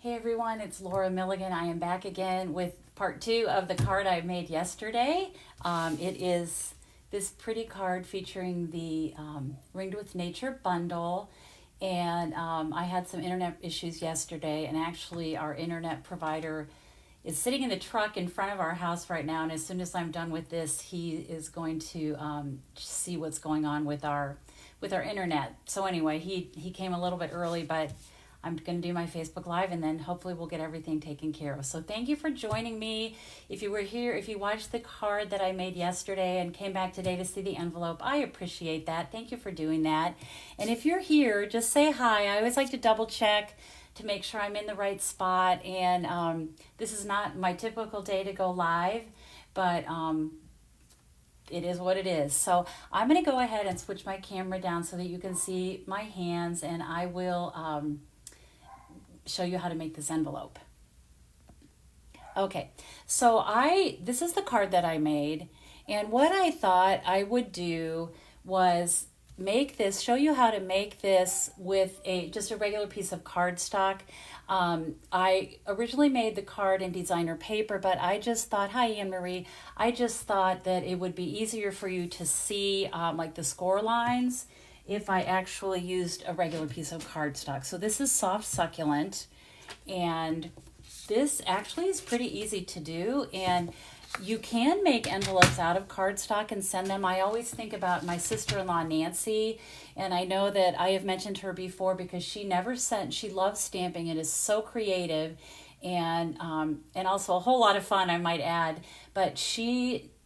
Hey everyone, it's Laura Milligan. I am back again with part two of the card I made yesterday. It is this pretty card featuring the Ringed with Nature bundle. And I had some internet issues yesterday, and actually, our internet provider is sitting in the truck in front of our house right now. And as soon as I'm done with this, he is going to see what's going on with our internet. So anyway, he came a little bit early, but I'm going to do my Facebook Live, and then hopefully we'll get everything taken care of. So thank you for joining me. If you were here, if you watched the card that I made yesterday and came back today to see the envelope, I appreciate that. Thank you for doing that. And if you're here, just say hi. I always like to double check to make sure I'm in the right spot. And this is not my typical day to go live, but it is what it is. So I'm going to go ahead and switch my camera down so that you can see my hands, and I will show you how to make this envelope. Okay, so this is the card that I made, and what I thought I would do was show you how to make this with just a regular piece of cardstock. I originally made the card in designer paper, but I just thought, hi Anne Marie, I just thought that it would be easier for you to see like the score lines if I actually used a regular piece of cardstock. So this is soft succulent, and this actually is pretty easy to do, and you can make envelopes out of cardstock and send them. I always think about my sister-in-law Nancy, and I know that I have mentioned her before because she loves stamping. It is so creative and also a whole lot of fun, I might add, but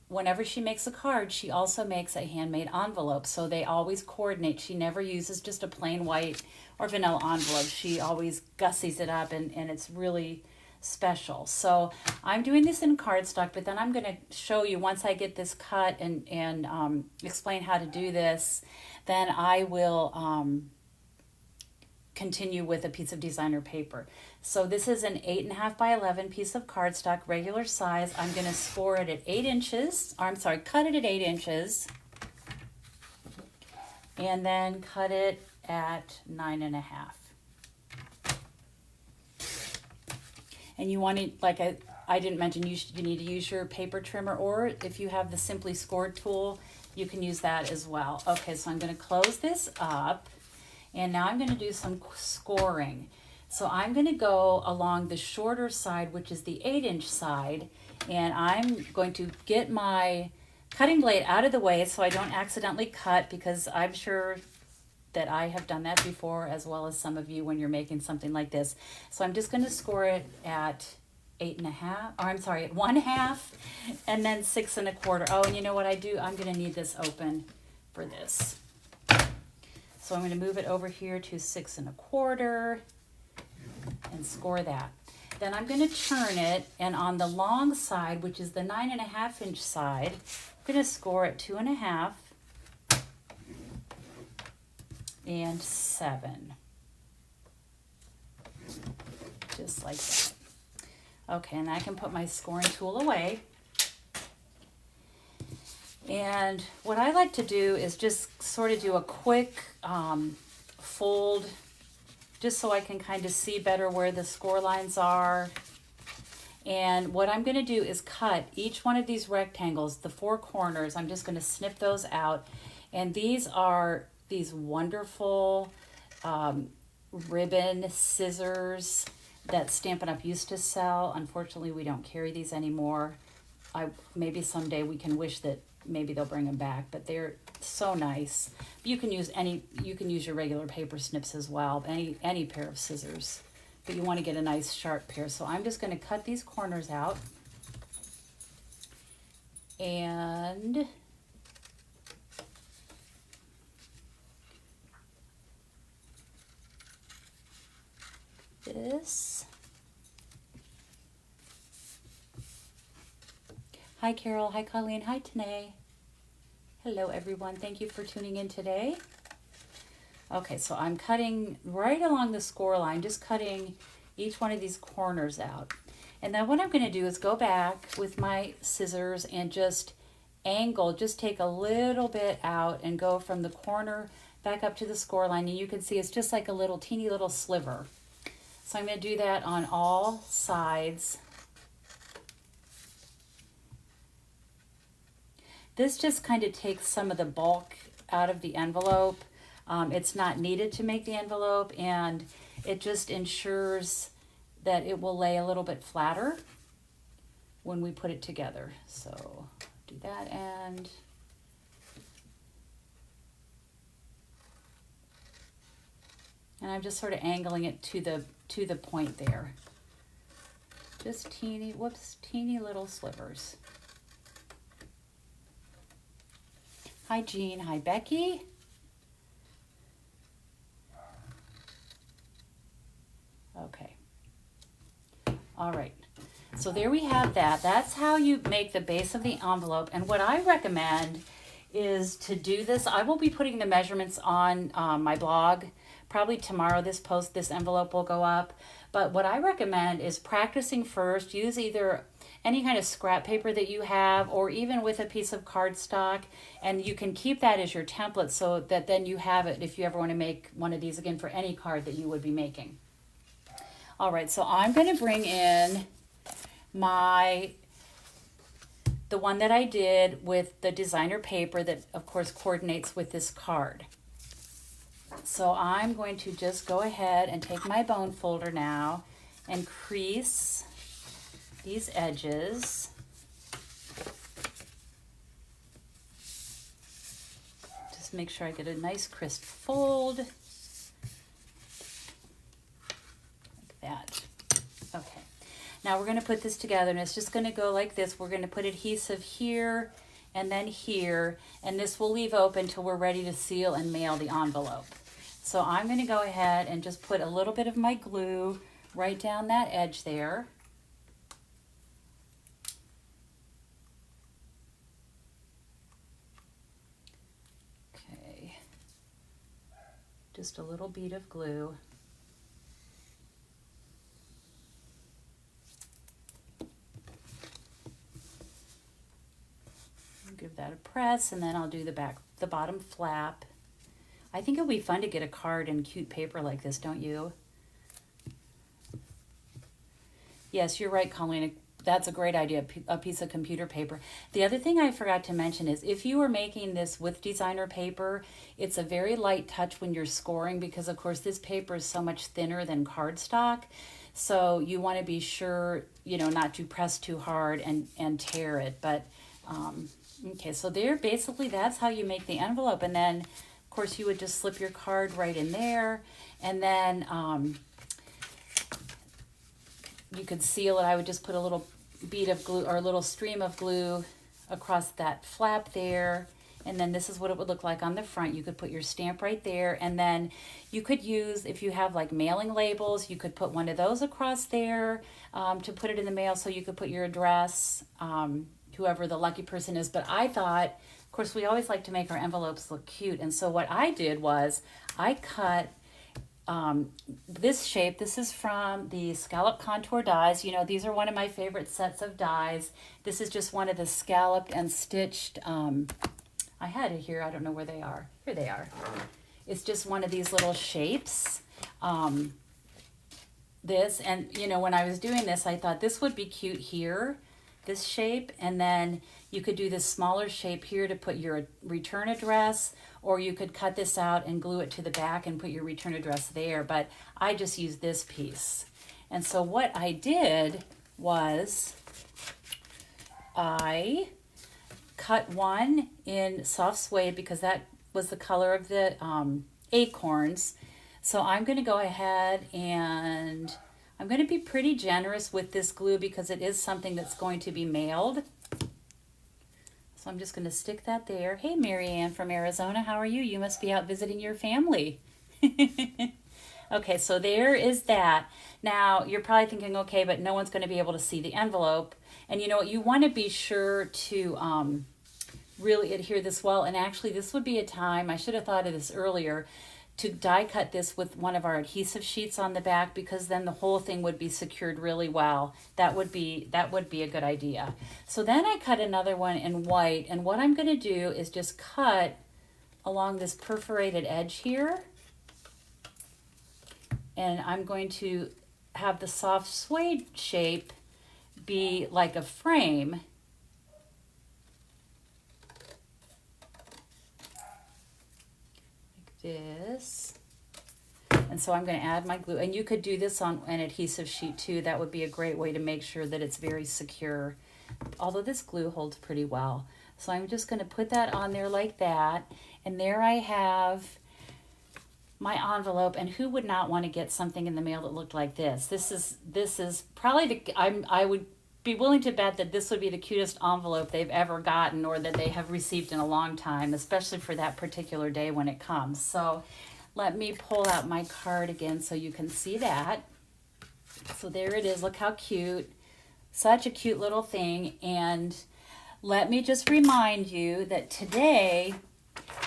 whenever she makes a card, she also makes a handmade envelope. So they always coordinate. She never uses just a plain white or vanilla envelope. She always gussies it up, and it's really special. So I'm doing this in cardstock, but then I'm going to show you once I get this cut and explain how to do this, then I will continue with a piece of designer paper. So this is an 8.5 by 11 piece of cardstock, regular size. I'm going to score it at 8 inches, cut it at 8 inches, and then cut it at 9.5. And you want to, like I didn't mention, you need to use your paper trimmer, or if you have the Simply Scored tool, you can use that as well. Okay, so I'm going to close this up. And now I'm going to do some scoring. So I'm going to go along the shorter side, which is the 8-inch side, and I'm going to get my cutting blade out of the way so I don't accidentally cut, because I'm sure that I have done that before, as well as some of you when you're making something like this. So I'm just going to score it at 8.5, or I'm sorry, at 1/2, and then 6 1/4. Oh, and you know what I do? I'm going to need this open for this. So I'm going to move it over here to 6 1/4 and score that. Then I'm going to turn it, and on the long side, which is the 9.5-inch side, I'm going to score it 2.5 and 7. Just like that. Okay, and I can put my scoring tool away. And what I like to do is just sort of do a quick fold, just so I can kind of see better where the score lines are. And what I'm going to do is cut each one of these rectangles, the 4 corners. I'm just going to snip those out. And these are these wonderful ribbon scissors that Stampin' Up! Used to sell. Unfortunately, we don't carry these anymore. Maybe someday we can wish that maybe they'll bring them back, but they're so nice. You can use your regular paper snips as well, any pair of scissors, but you want to get a nice sharp pair. So I'm just going to cut these corners out, and this. Hi Carol, hi Colleen, hi Tanae. Hello everyone, thank you for tuning in today. Okay, so I'm cutting right along the score line, just cutting each one of these corners out. And then what I'm going to do is go back with my scissors and just take a little bit out and go from the corner back up to the score line. And you can see it's just like a teeny little sliver. So I'm going to do that on all sides. This just kind of takes some of the bulk out of the envelope. It's not needed to make the envelope, and it just ensures that it will lay a little bit flatter when we put it together. So do that end. And I'm just sort of angling it to the point there. Just teeny little slivers. Hi Jean, hi Becky. Okay. All right. So there we have that. That's how you make the base of the envelope. And what I recommend is to do this. I will be putting the measurements on my blog. Probably tomorrow this envelope will go up. But what I recommend is practicing first. Use either any kind of scrap paper that you have, or even with a piece of cardstock, and you can keep that as your template so that then you have it if you ever want to make one of these again for any card that you would be making. All right, so I'm going to bring in the one that I did with the designer paper that of course coordinates with this card. So I'm going to just go ahead and take my bone folder now and crease these edges. Just make sure I get a nice crisp fold. Like that. Okay. Now we're going to put this together, and it's just going to go like this. We're going to put adhesive here and then here, and this will leave open till we're ready to seal and mail the envelope. So I'm going to go ahead and just put a little bit of my glue right down that edge there. Okay, just a little bead of glue. Give that a press, and then I'll do the bottom flap. I think it would be fun to get a card in cute paper like this, don't you? Yes, you're right, Colleen. That's a great idea, a piece of computer paper. The other thing I forgot to mention is if you are making this with designer paper, it's a very light touch when you're scoring, because of course this paper is so much thinner than cardstock. So you want to be sure, not to press too hard and tear it. But okay, so basically that's how you make the envelope. And then of course you would just slip your card right in there, and then you could seal it. I would just put a little bead of glue or a little stream of glue across that flap there, and then this is what it would look like on the front. You could put your stamp right there, and then you could use, if you have like mailing labels, you could put one of those across there to put it in the mail, so you could put your address, whoever the lucky person is. But I thought, of course, we always like to make our envelopes look cute, and so what I did was I cut this shape. This is from the Scallop Contour dies. These are one of my favorite sets of dies. This is just one of the scalloped and stitched, I had it here, I don't know where they are. Here they are. It's just one of these little shapes. This, and when I was doing this, I thought this would be cute here, this shape, and then you could do this smaller shape here to put your return address, or you could cut this out and glue it to the back and put your return address there, but I just used this piece. And so what I did was I cut one in soft suede because that was the color of the acorns. So I'm going to go ahead and I'm going to be pretty generous with this glue because it is something that's going to be mailed. So I'm just going to stick that there. Hey, Marianne from Arizona, how are you? You must be out visiting your family. Okay, so there is that. Now, you're probably thinking, okay, but no one's going to be able to see the envelope. And you know what? You want to be sure to really adhere this well. And actually, this would be a time, I should have thought of this earlier, to die cut this with one of our adhesive sheets on the back, because then the whole thing would be secured really well. That would be a good idea. So then I cut another one in white, and what I'm going to do is just cut along this perforated edge here, and I'm going to have the soft suede shape be like a frame. Like this. And so I'm going to add my glue. And you could do this on an adhesive sheet too. That would be a great way to make sure that it's very secure. Although this glue holds pretty well. So I'm just going to put that on there like that. And there I have my envelope. And who would not want to get something in the mail that looked like this? This is probably I would be willing to bet that this would be the cutest envelope they've ever gotten or that they have received in a long time, especially for that particular day when it comes. So let me pull out my card again so you can see that. So there it is. Look how cute. Such a cute little thing. And let me just remind you that today,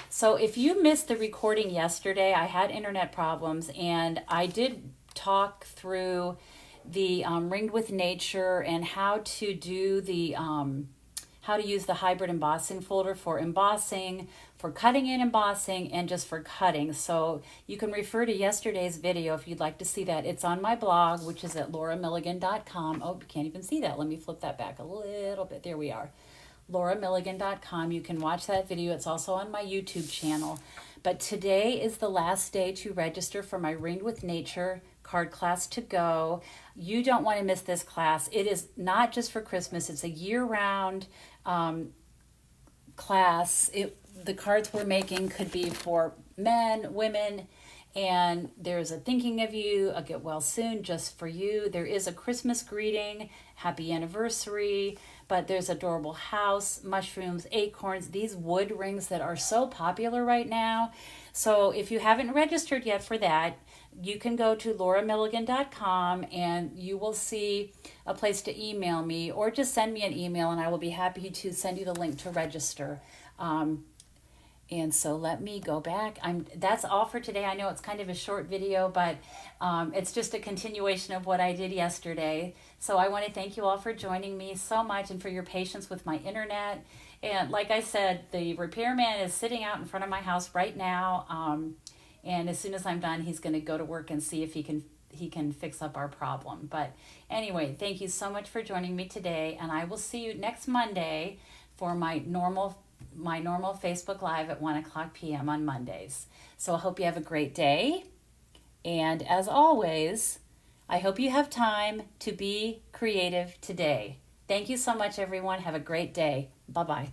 so if you missed the recording yesterday, I had internet problems and I did talk through the Ringed with Nature and how to do the how to use the hybrid embossing folder for embossing, for cutting and embossing, and just for cutting. So you can refer to yesterday's video if you'd like to see that. It's on my blog, which is at lauramilligan.com. Oh, you can't even see that. Let me flip that back a little bit. There we are. lauramilligan.com. You can watch that video. It's also on my YouTube channel. But today is the last day to register for my Ringed with Nature card class to go. You don't want to miss this class. It is not just for Christmas. It's a year-round class. The cards we're making could be for men, women, and there's a thinking of you, a get well soon just for you. There is a Christmas greeting, happy anniversary, but there's adorable house, mushrooms, acorns, these wood rings that are so popular right now. So if you haven't registered yet for that, you can go to lauramilligan.com and you will see a place to email me or just send me an email and I will be happy to send you the link to register. And so let me go back. That's all for today. I know it's kind of a short video, but it's just a continuation of what I did yesterday. So I want to thank you all for joining me so much and for your patience with my internet. And like I said, the repairman is sitting out in front of my house right now. And as soon as I'm done, he's going to go to work and see if he can fix up our problem. But anyway, thank you so much for joining me today. And I will see you next Monday for my normal Facebook Live at 1:00 p.m. on Mondays. So I hope you have a great day. And as always, I hope you have time to be creative today. Thank you so much, everyone. Have a great day. Bye-bye.